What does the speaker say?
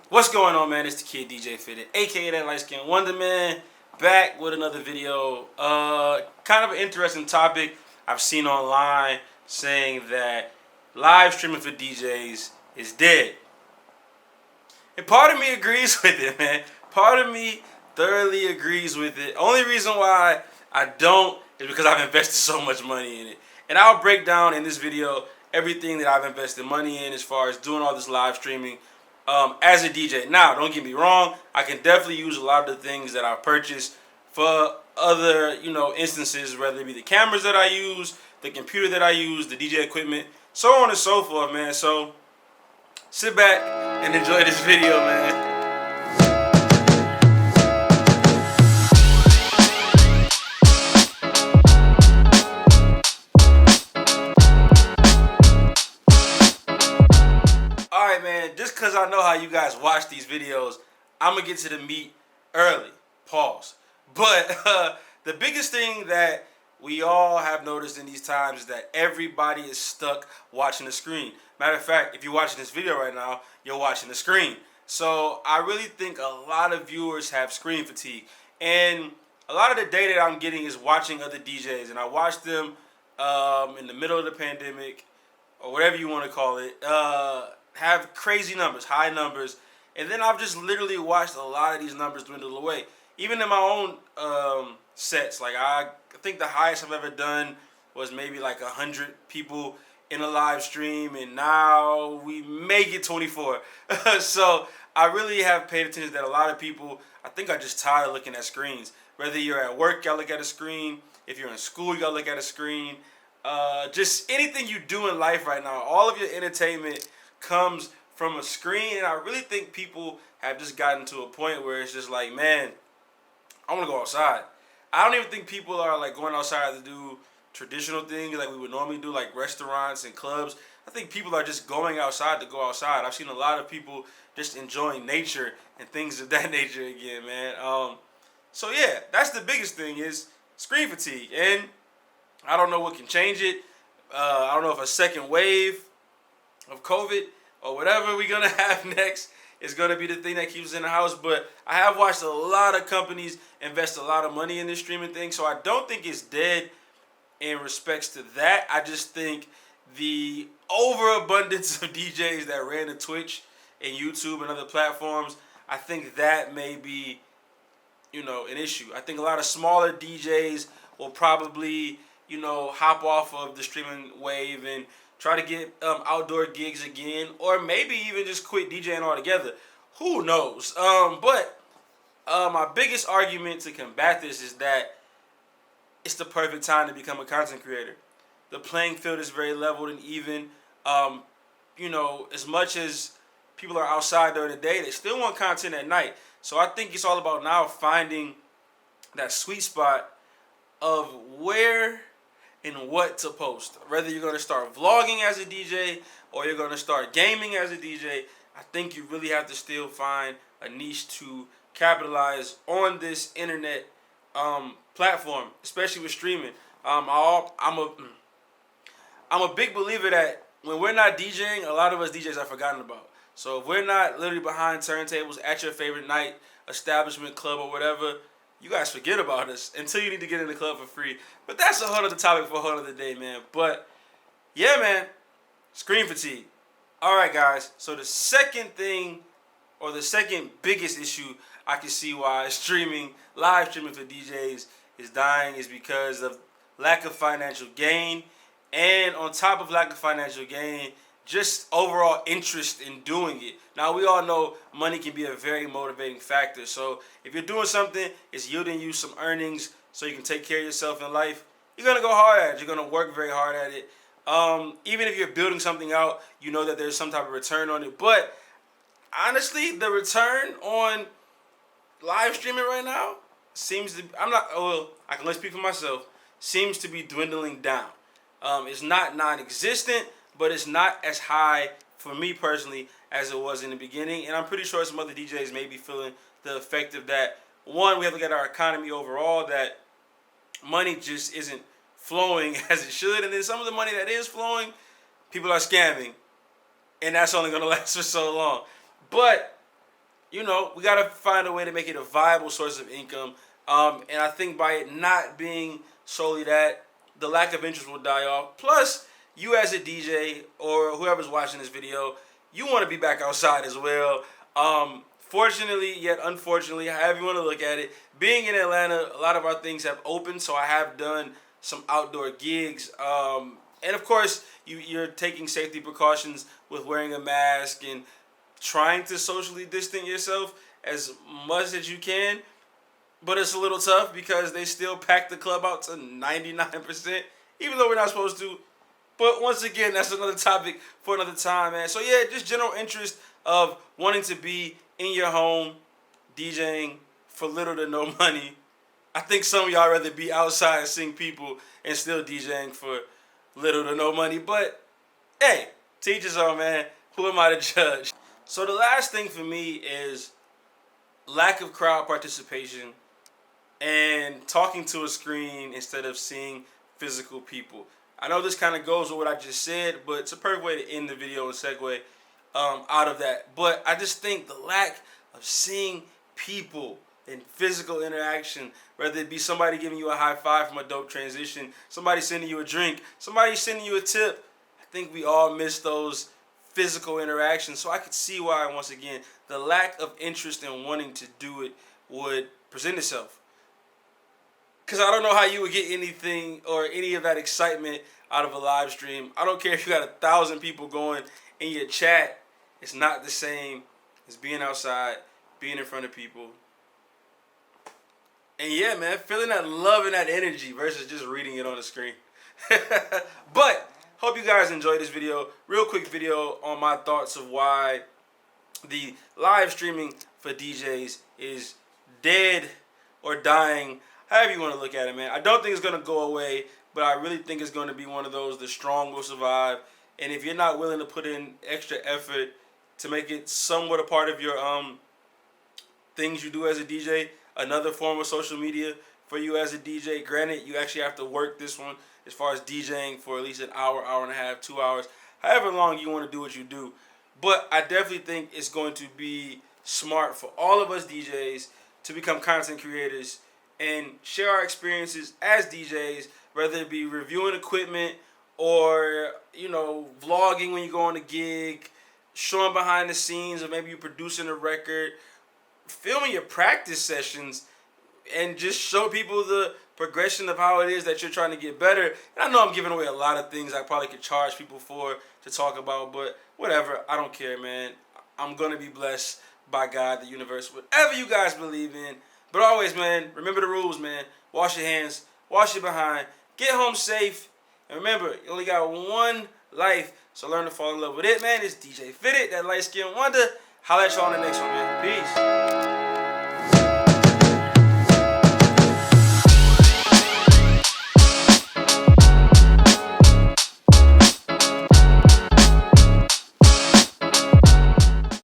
What's going on, man? It's the kid DJ Fitted, aka that light skin Wonder Man, back with another video. Kind of an interesting topic I've seen online saying that live streaming for DJs is dead. And part of me agrees with it, man. Part of me thoroughly agrees with it. Only reason why I don't is because I've invested so much money in it. And I'll break down in this video everything that I've invested money in as far as doing all this live streaming as a DJ. Now, don't get me wrong, I can definitely use a lot of the things that I purchased for other, instances, whether it be the cameras that I use, the computer that I use, the DJ equipment, so on and so forth, man. So sit back and enjoy this video, man. Alright, man, just because I know how you guys watch these videos, I'm going to get to the meat early. Pause. But the biggest thing that we all have noticed in these times is that everybody is stuck watching the screen. Matter of fact, if you're watching this video right now, you're watching the screen. So I really think a lot of viewers have screen fatigue. And a lot of the data that I'm getting is watching other DJs. And I watched them in the middle of the pandemic, or whatever you want to call it, have crazy numbers, high numbers. And then I've just literally watched a lot of these numbers dwindle away. Even in my own sets, like I think the highest I've ever done was maybe like 100 people in a live stream, and now we may get 24. So I really have paid attention that a lot of people, I think, are just tired of looking at screens. Whether you're at work, you gotta look at a screen. If you're in school, you gotta look at a screen. Just anything you do in life right now, all of your entertainment comes from a screen. And I really think people have just gotten to a point where it's just like, man, I want to go outside. I don't even think people are like going outside to do traditional things like we would normally do, like restaurants and clubs. I think people are just going outside to go outside. I've seen a lot of people just enjoying nature and things of that nature again, man. So yeah, that's the biggest thing is screen fatigue. And I don't know what can change it. I don't know if a second wave of COVID or whatever we're going to have next is going to be the thing that keeps us in the house. But I have watched a lot of companies invest a lot of money in this streaming thing. So I don't think it's dead in respects to that. I just think the overabundance of DJs that ran to Twitch and YouTube and other platforms, I think that may be, an issue. I think a lot of smaller DJs will probably, hop off of the streaming wave and try to get outdoor gigs again, or maybe even just quit DJing altogether. Who knows? But my biggest argument to combat this is that it's the perfect time to become a content creator. The playing field is very leveled and even. As much as people are outside during the day, they still want content at night. So I think it's all about now finding that sweet spot of where and what to post. Whether you're going to start vlogging as a DJ or you're going to start gaming as a DJ, I think you really have to still find a niche to capitalize on this internet platform, especially with streaming. I'm a big believer that when we're not DJing, a lot of us DJs are forgotten about. So if we're not literally behind turntables at your favorite night establishment, club, or whatever, you guys forget about us until you need to get in the club for free. But that's a whole other topic for a whole other day, man. But yeah, man, screen fatigue. All right, guys. So the second thing, or the second biggest issue I can see why live streaming for DJs is dying is because of lack of financial gain. And on top of lack of financial gain, just overall interest in doing it. Now, we all know money can be a very motivating factor. So if you're doing something, it's yielding you some earnings so you can take care of yourself in life, you're going to go hard at it. You're going to work very hard at it. Even if you're building something out, you know that there's some type of return on it. But honestly, the return on live streaming right now seems to, I can only speak for myself, seems to be dwindling down. It's not non-existent, but it's not as high for me personally as it was in the beginning. And I'm pretty sure some other DJs may be feeling the effect of that. One, we have to look at our economy overall, that money just isn't flowing as it should. And then some of the money that is flowing, people are scamming. And that's only going to last for so long. But you know, we got to find a way to make it a viable source of income. And I think by it not being solely that, the lack of interest will die off. Plus, you as a DJ or whoever's watching this video, you want to be back outside as well. Fortunately, yet unfortunately, however you want to look at it, being in Atlanta, a lot of our things have opened, so I have done some outdoor gigs. And of course, you're taking safety precautions with wearing a mask and trying to socially distance yourself as much as you can. But it's a little tough because they still pack the club out to 99%, even though we're not supposed to. But once again, that's another topic for another time, man. So yeah, just general interest of wanting to be in your home, DJing for little to no money. I think some of y'all rather be outside seeing people and still DJing for little to no money. But hey, teach us all, man. Who am I to judge? So the last thing for me is lack of crowd participation and talking to a screen instead of seeing physical people. I know this kind of goes with what I just said, but it's a perfect way to end the video and segue out of that. But I just think the lack of seeing people and physical interaction, whether it be somebody giving you a high five from a dope transition, somebody sending you a drink, somebody sending you a tip, I think we all miss those physical interactions. So I could see why, once again, the lack of interest in wanting to do it would present itself. Because I don't know how you would get anything or any of that excitement out of a live stream. I don't care if you got 1,000 people going in your chat. It's not the same as being outside, being in front of people. And yeah, man, feeling that love and that energy versus just reading it on the screen. But hope you guys enjoyed this video. Real quick video on my thoughts of why the live streaming for DJs is dead or dying, however you want to look at it, man. I don't think it's going to go away, but I really think it's going to be one of those, the strong will survive. And if you're not willing to put in extra effort to make it somewhat a part of your things you do as a DJ, another form of social media for you as a DJ, granted, you actually have to work this one as far as DJing for at least an hour, hour and a half, 2 hours, however long you want to do what you do. But I definitely think it's going to be smart for all of us DJs to become content creators and share our experiences as DJs, whether it be reviewing equipment or, you know, vlogging when you go on a gig, showing behind the scenes, or maybe you're producing a record, filming your practice sessions, and just show people the progression of how it is that you're trying to get better. And I know I'm giving away a lot of things I probably could charge people for to talk about, but whatever, I don't care, man. I'm going to be blessed by God, the universe, whatever you guys believe in. But always, man, remember the rules, man. Wash your hands, wash your behind, get home safe, and remember, you only got one life, so learn to fall in love with it, man. It's DJ Fitted, that light-skinned wonder. Holla at y'all on the next one, man. Peace.